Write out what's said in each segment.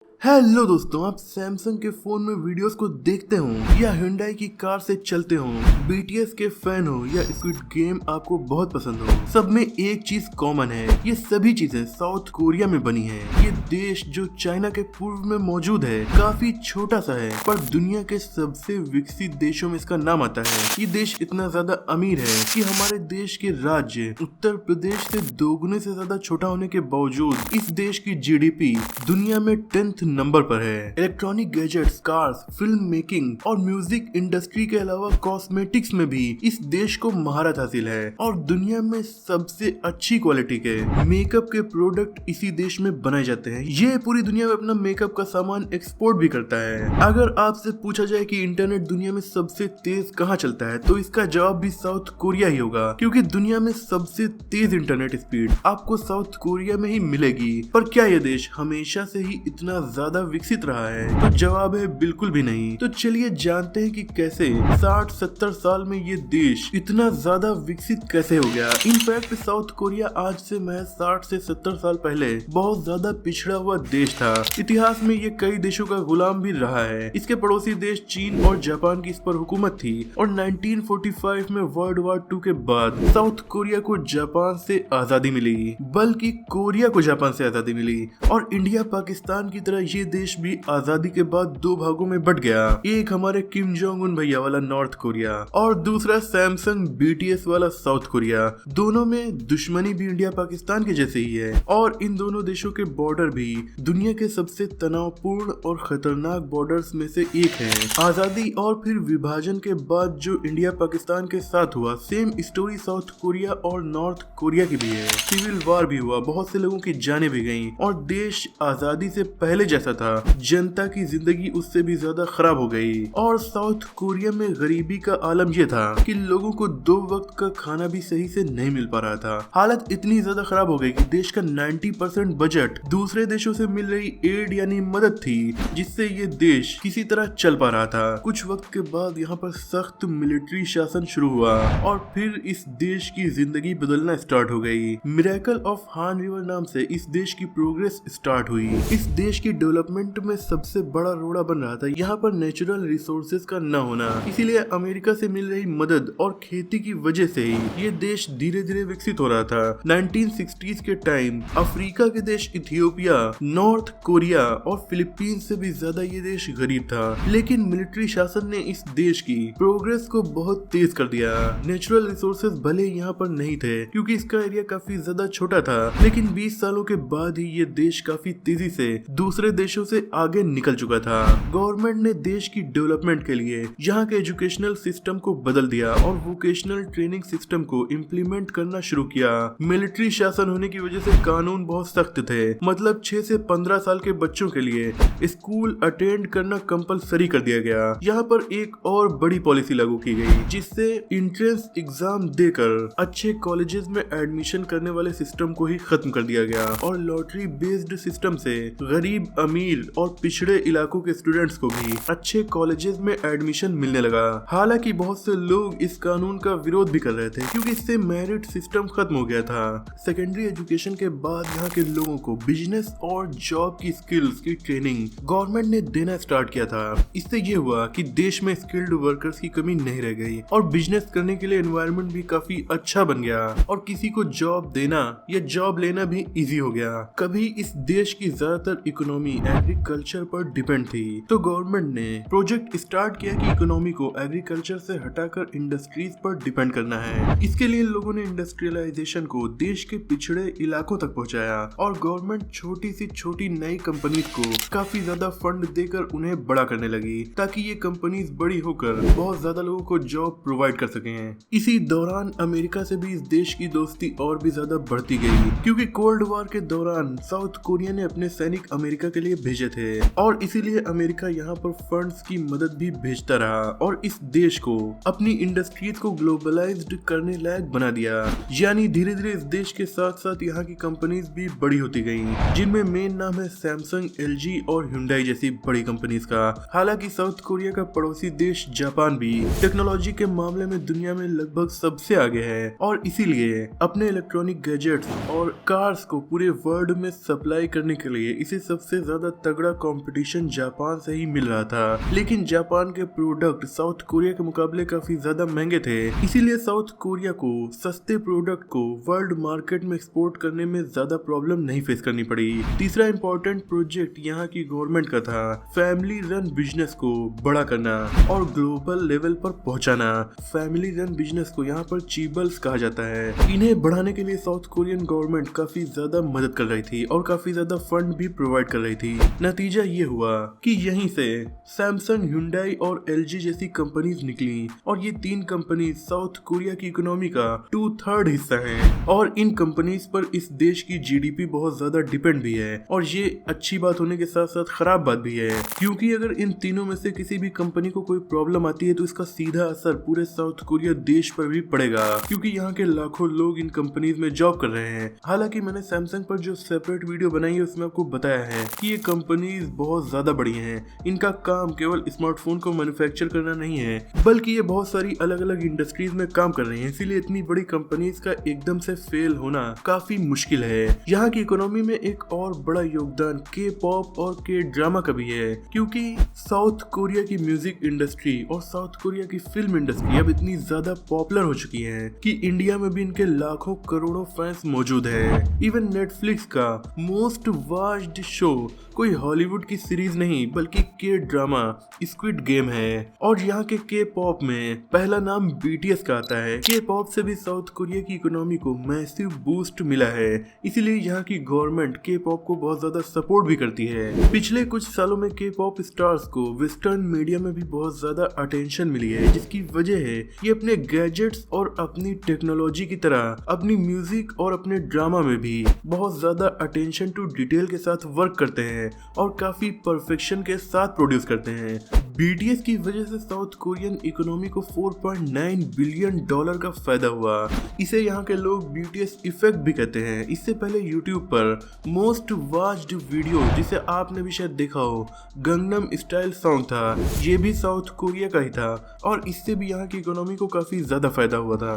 Hello दोस्तों, आप Samsung के फोन में वीडियोस को देखते हो या Hyundai की कार से चलते हो, BTS के फैन हो या स्क्विड गेम आपको बहुत पसंद हो, सब में एक चीज कॉमन है। ये सभी चीजें साउथ कोरिया में बनी है। ये देश जो चाइना के पूर्व में मौजूद है, काफी छोटा सा है, पर दुनिया के सबसे विकसित देशों में इसका नाम आता है। ये देश इतना ज्यादा अमीर है कि हमारे देश के राज्य उत्तर प्रदेश से दोगुने से ज्यादा छोटा होने के बावजूद इस देश की GDP दुनिया में 10th नंबर पर है। Electronic gadgets, cars, film making और म्यूजिक इंडस्ट्री के अलावा कॉस्मेटिक्स में भी इस देश को महारत हासिल है और दुनिया में सबसे अच्छी क्वालिटी के मेकअप के प्रोडक्ट इसी देश में बनाए जाते हैं। ये पूरी दुनिया में अपना मेकअप का सामान एक्सपोर्ट भी करता है। अगर आपसे पूछा जाए कि इंटरनेट दुनिया में सबसे तेज कहाँ चलता है, तो इसका जवाब भी साउथ कोरिया ही होगा, क्योंकि दुनिया में सबसे तेज इंटरनेट स्पीड आपको साउथ कोरिया में ही मिलेगी। पर क्या यह देश हमेशा से ही इतना ज्यादा विकसित रहा है? तो जवाब है बिल्कुल भी नहीं। तो चलिए जानते हैं कि कैसे 60-70 साल में ये देश इतना ज्यादा विकसित कैसे हो गया। इनफैक्ट साउथ कोरिया आज से महज 60 से 70 साल पहले बहुत ज्यादा पिछड़ा हुआ देश था। इतिहास में ये कई देशों का गुलाम भी रहा है। इसके पड़ोसी देश चीन और जापान की इस पर हुकूमत थी और 1945 में वर्ल्ड वॉर 2 के बाद साउथ कोरिया को जापान से आजादी मिली, बल्कि कोरिया को जापान से आजादी मिली। और इंडिया पाकिस्तान की तरह ये देश भी आजादी के बाद दो भागों में बट गया। एक हमारे किम जोंग उन भैया वाला नॉर्थ कोरिया और दूसरा सैमसंग BTS वाला साउथ कोरिया। दोनों में दुश्मनी भी इंडिया पाकिस्तान के जैसे ही है और इन दोनों देशों के बॉर्डर भी दुनिया के सबसे तनावपूर्ण और खतरनाक बॉर्डर्स में से एक है। आजादी और फिर विभाजन के बाद जो इंडिया पाकिस्तान के साथ हुआ, सेम स्टोरी साउथ कोरिया और नॉर्थ कोरिया की भी है। सिविल वार भी हुआ, बहुत से लोगों की जानें भी गईं और देश आजादी से पहले जैसा था, जनता की जिंदगी उससे भी ज्यादा खराब हो गई। और साउथ कोरिया में गरीबी का आलम यह था कि लोगों को 2 वक्त का खाना भी सही से नहीं मिल पा रहा था। हालत इतनी ज्यादा खराब हो गई कि देश का 90% बजट दूसरे देशों से मिल रही एड यानी मदद थी, जिससे ये देश किसी तरह चल पा रहा था। कुछ वक्त के बाद यहाँ पर सख्त मिलिट्री शासन शुरू हुआ और फिर इस देश की जिंदगी बदलना स्टार्ट हो गई। मिरेकल ऑफ हान रिवर नाम से इस देश की प्रोग्रेस स्टार्ट हुई। इस देश की डेवलपमेंट में सबसे बड़ा रोड़ा बन रहा था यहाँ पर नेचुरल रिसोर्सेज का न होना। इसीलिए अमेरिका से मिल रही मदद और खेती की वजह से ही ये देश धीरे धीरे विकसित हो रहा था। 1960s के टाइम अफ्रीका के देश इथियोपिया, नॉर्थ कोरिया और फिलीपींस से भी ज्यादा ये देश गरीब था, लेकिन मिलिट्री शासन ने इस देश की प्रोग्रेस को बहुत तेज कर दिया। नेचुरल रिसोर्सेज भले यहाँ पर नहीं थे क्योंकि इसका एरिया काफी ज्यादा छोटा था, लेकिन 20 सालों के बाद ही ये देश काफी तेजी से दूसरे देशों से आगे निकल चुका था। गवर्नमेंट ने देश की डेवलपमेंट के लिए यहाँ के एजुकेशनल सिस्टम को बदल दिया और वोकेशनल ट्रेनिंग सिस्टम को इम्प्लीमेंट करना शुरू किया। मिलिट्री शासन होने की वजह से कानून बहुत सख्त थे, मतलब 6 से 15 साल के बच्चों के लिए स्कूल अटेंड करना कंपलसरी कर दिया गया। यहाँ पर एक और बड़ी पॉलिसी लागू की गई, जिससे इंट्रेंस एग्जाम देकर अच्छे कॉलेजेस में एडमिशन करने वाले सिस्टम को ही खत्म कर दिया गया और लॉटरी बेस्ड सिस्टम से गरीब, अमीर और पिछड़े इलाकों के स्टूडेंट्स को भी अच्छे कॉलेजेस में एडमिशन मिलने लगा। हालांकि बहुत से लोग इस कानून का विरोध भी कर रहे थे क्योंकि इससे मेरिट सिस्टम खत्म हो गया था। सेकेंडरी एजुकेशन के बाद यहाँ के लोगों को बिजनेस और जॉब की स्किल्स की ट्रेनिंग गवर्नमेंट ने देना स्टार्ट किया था। इससे ये हुआ कि देश में स्किल्ड वर्कर्स की कमी नहीं रह गई और बिजनेस करने के लिए एनवायरनमेंट भी काफी अच्छा बन गया और किसी को जॉब देना या जॉब लेना भी इजी हो गया। कभी इस देश की ज्यादातर इकोनॉमी एग्रीकल्चर पर डिपेंड थी, तो गवर्नमेंट ने प्रोजेक्ट स्टार्ट किया कि इकोनॉमी को एग्रीकल्चर से हटाकर इंडस्ट्रीज पर डिपेंड करना है। इसके लिए लोगों ने इंडस्ट्रियलाइजेशन को देश के पिछड़े इलाकों तक पहुंचाया और गवर्नमेंट छोटी सी छोटी नई कंपनीज को काफी ज्यादा फंड देकर उन्हें बड़ा करने लगी, ताकि ये कंपनीज बड़ी होकर बहुत ज्यादा लोगों को जॉब प्रोवाइड कर सकें। इसी दौरान अमेरिका से भी इस देश की दोस्ती और भी ज्यादा बढ़ती गई, क्योंकि कोल्ड वॉर के दौरान साउथ कोरिया ने अपने सैनिक अमेरिका के लिए भेजे थे और इसीलिए अमेरिका यहाँ पर फंड्स की मदद भी भेजता रहा और इस देश को अपनी इंडस्ट्रीज को ग्लोबलाइज्ड करने लायक बना दिया। यानी धीरे धीरे इस देश के साथ साथ यहाँ की कंपनीज भी बड़ी होती गयी, जिनमें मेन नाम है सैमसंग, LG और Hyundai जैसी बड़ी कंपनीज का। हालांकि साउथ कोरिया का पड़ोसी देश जापान भी टेक्नोलॉजी के मामले में दुनिया में लगभग सबसे आगे है और इसीलिए अपने इलेक्ट्रॉनिक गैजेट्स और कार्स को पूरे वर्ल्ड में सप्लाई करने के लिए इसे सबसे सबसे ज्यादा तगड़ा कंपटीशन जापान से ही मिल रहा था, लेकिन जापान के प्रोडक्ट साउथ कोरिया के मुकाबले काफी ज्यादा महंगे थे। इसीलिए साउथ कोरिया को सस्ते प्रोडक्ट को वर्ल्ड मार्केट में एक्सपोर्ट करने में ज्यादा प्रॉब्लम नहीं फेस करनी पड़ी। तीसरा इंपॉर्टेंट प्रोजेक्ट यहाँ की गवर्नमेंट का था, फैमिली रन बिजनेस को बड़ा करना और ग्लोबल लेवल पर पहुंचाना। फैमिली रन बिजनेस को यहाँ पर चीबल्स कहा जाता है। इन्हें बढ़ाने के लिए साउथ कोरियन गवर्नमेंट काफी ज्यादा मदद कर रही थी और काफी ज्यादा फंड भी प्रोवाइड कर रही थी। नतीजा ये हुआ कि यहीं से सैमसंग, ह्युंडई और एलजी जैसी कंपनीज निकली और ये तीन कंपनी साउथ कोरिया की इकोनॉमी का 2/3 हिस्सा हैं और इन कंपनीज पर इस देश की जीडीपी बहुत ज्यादा डिपेंड भी है। और ये अच्छी बात होने के साथ साथ खराब बात भी है, क्योंकि अगर इन तीनों में से किसी भी कंपनी को कोई प्रॉब्लम आती है तो इसका सीधा असर पूरे साउथ कोरिया देश पर भी पड़ेगा, क्योंकि यहाँ के लाखों लोग इन कंपनीज में जॉब कर रहे हैं। हालांकि मैंने सैमसंग पर जो सेपरेट वीडियो बनाई है उसमें आपको बताया है कि ये कंपनीज बहुत ज्यादा बड़ी हैं। इनका काम केवल स्मार्टफोन को मैन्युफैक्चर करना नहीं है, बल्कि ये बहुत सारी अलग अलग इंडस्ट्रीज में काम कर रही हैं। इसीलिए इतनी बड़ी कंपनीज का एकदम से फेल होना काफी मुश्किल है। यहाँ की इकोनॉमी में एक और बड़ा योगदान के पॉप और के ड्रामा का भी है, क्योंकि साउथ कोरिया की म्यूजिक इंडस्ट्री और साउथ कोरिया की फिल्म इंडस्ट्री अब इतनी ज्यादा पॉपुलर हो चुकी है कि इंडिया में भी इनके लाखों करोड़ों फैंस मौजूद हैं। इवन नेटफ्लिक्स का मोस्ट वॉच्ड शो कोई हॉलीवुड की सीरीज नहीं बल्कि के ड्रामा स्क्विड गेम है। और यहाँ के पॉप में पहला नाम बीटीएस का आता है। के पॉप से भी साउथ कोरिया की इकोनॉमी को मैसिव बूस्ट मिला है, इसीलिए यहाँ की गवर्नमेंट के पॉप को बहुत ज्यादा सपोर्ट भी करती है। पिछले कुछ सालों में के पॉप स्टार्स को वेस्टर्न मीडिया में भी बहुत ज्यादा अटेंशन मिली है, जिसकी वजह है ये अपने गैजेट्स और अपनी टेक्नोलॉजी की तरह अपनी म्यूजिक और अपने ड्रामा में भी बहुत ज्यादा अटेंशन टू डिटेल के साथ वर्क करते हैं और काफी परफेक्शन के साथ प्रोड्यूस करते हैं। बीटीएस की वजह से साउथ कोरियन इकोनॉमी को $4.9 बिलियन का फायदा हुआ। इसे यहाँ के लोग बीटीएस इफेक्ट भी कहते हैं। इससे पहले यूट्यूब पर मोस्ट वॉच्ड वीडियो, जिसे आपने भी शायद देखा हो, गंगनम स्टाइल सॉन्ग था। ये भी साउथ कोरिया का ही था और इससे भी यहाँ की इकोनॉमी को काफी ज्यादा फायदा हुआ था।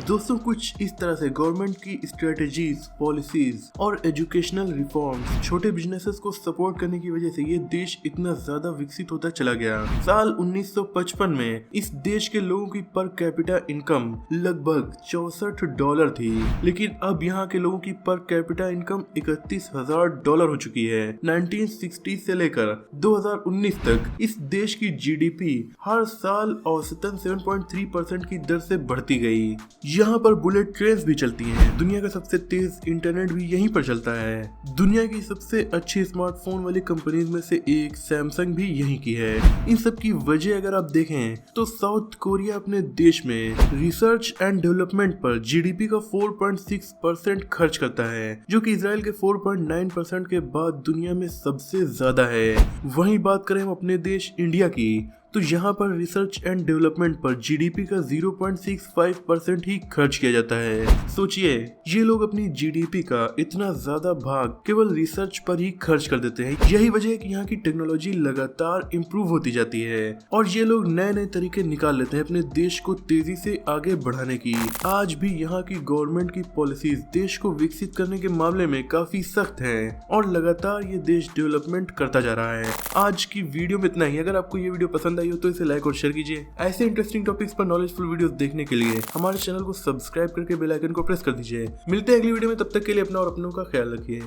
दोस्तों, कुछ इस तरह से गवर्नमेंट की स्ट्रेटेजीज, पॉलिसीज और एजुकेशनल रिफॉर्म्स छोटे बिजनेसेस को सपोर्ट करने की वजह से ये देश इतना ज्यादा विकसित होता चला गया। साल 1955 में इस देश के लोगों की पर कैपिटा इनकम लगभग $64 थी, लेकिन अब यहाँ के लोगों की पर कैपिटा इनकम $31,000 हो चुकी है। 1960 से लेकर 2019 तक इस देश की जीडीपी हर साल औसतन 7.3% की दर से बढ़ती गई। यहाँ पर बुलेट ट्रेन भी चलती हैं। दुनिया का सबसे तेज इंटरनेट भी यहीं पर चलता है। दुनिया की सबसे अच्छी स्मार्टफोन वाली कंपनीज में से एक सैमसंग भी यहीं की है। इन सब की वजह अगर आप देखें तो साउथ कोरिया अपने देश में रिसर्च एंड डेवलपमेंट पर जीडीपी का 4.6% खर्च करता है, जो कि इजराइल के 4.9% के बाद दुनिया में सबसे ज्यादा है। वहीं बात करें हम अपने देश इंडिया की, तो यहाँ पर रिसर्च एंड डेवलपमेंट पर जीडीपी का 0.65% ही खर्च किया जाता है। सोचिए, ये लोग अपनी जीडीपी का इतना ज्यादा भाग केवल रिसर्च पर ही खर्च कर देते हैं। यही वजह है कि यहाँ की टेक्नोलॉजी लगातार इम्प्रूव होती जाती है और ये लोग नए नए तरीके निकाल लेते हैं अपने देश को तेजी से आगे बढ़ाने की। आज भी यहाँ की गवर्नमेंट की पॉलिसीज देश को विकसित करने के मामले में काफी सख्त है और लगातार ये देश डेवलपमेंट करता जा रहा है। आज की वीडियो में इतना ही। अगर आपको ये वीडियो पसंद आई हो तो इसे लाइक और शेयर कीजिए। ऐसे इंटरेस्टिंग टॉपिक्स पर नॉलेजफुल वीडियोस देखने के लिए हमारे चैनल को सब्सक्राइब करके बेल आइकन को प्रेस कर दीजिए। मिलते हैं अगली वीडियो में, तब तक के लिए अपना और अपनों का ख्याल रखिए।